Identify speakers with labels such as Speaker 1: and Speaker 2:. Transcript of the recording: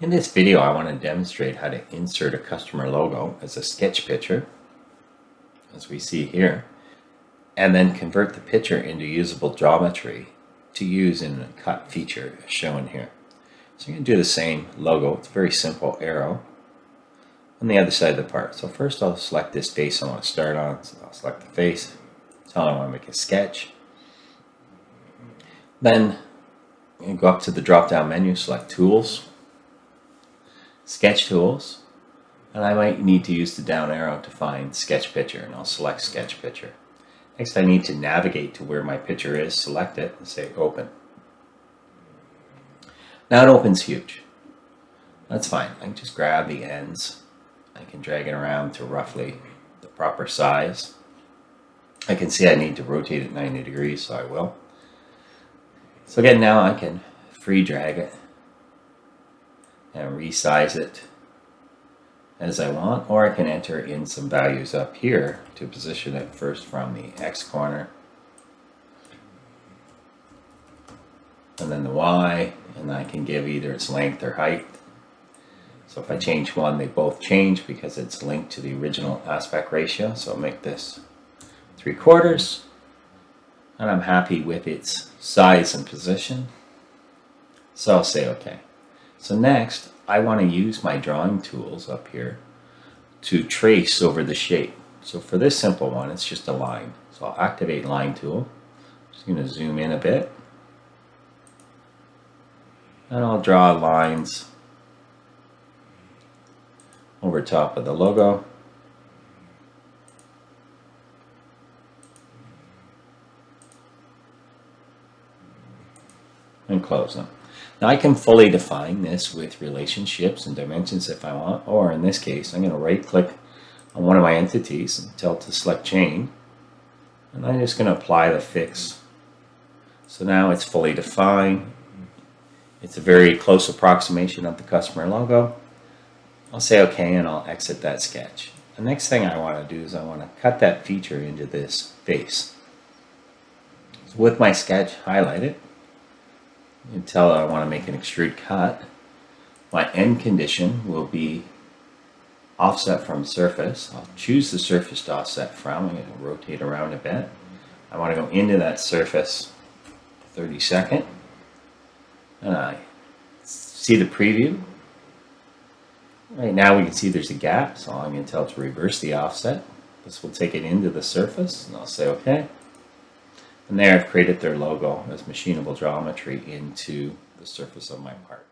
Speaker 1: In this video, I want to demonstrate how to insert a customer logo as a sketch picture, as we see here, and then convert the picture into usable geometry to use in a cut feature as shown here. So you're going to do the same logo. It's a very simple arrow on the other side of the part. So first I'll select this face I want to start on. So I'll select the face, tell it I want to make a sketch. Then you go up to the drop down menu, select Tools, Sketch Tools, and I might need to use the down arrow to find Sketch Picture, and I'll select Sketch Picture. Next I need to navigate to where my picture is, select it, and say Open. Now it opens huge. That's fine. I can just grab the ends. I can drag it around to roughly the proper size. I can see I need to rotate it 90 degrees, so I will. So again, now I can free drag it and resize it as I want, or I can enter in some values up here to position it first from the X corner, and then the Y, and I can give either its length or height. So if I change one, they both change because it's linked to the original aspect ratio. So I'll make this 3/4, and I'm happy with its size and position. So I'll say OK. So next, I want to use my drawing tools up here to trace over the shape. So for this simple one, it's just a line. So I'll activate Line Tool. Just going to zoom in a bit. And I'll draw lines over top of the logo. And close them. Now I can fully define this with relationships and dimensions if I want, or in this case I'm going to right click on one of my entities and tell it to select chain, and I'm just going to apply the fix. So now it's fully defined. It's a very close approximation of the customer logo. I'll say OK and I'll exit that sketch. The next thing I want to do is I want to cut that feature into this face. So with my sketch, highlight it. Until I want to make an extrude cut. My end condition will be offset from surface. I'll choose the surface to offset from. I'm going to rotate around a bit. I want to go into that surface 32nd. And I see the preview. Right now we can see there's a gap, so I'm going to tell it to reverse the offset. This will take it into the surface, and I'll say OK. And there I've created their logo as machinable geometry into the surface of my part.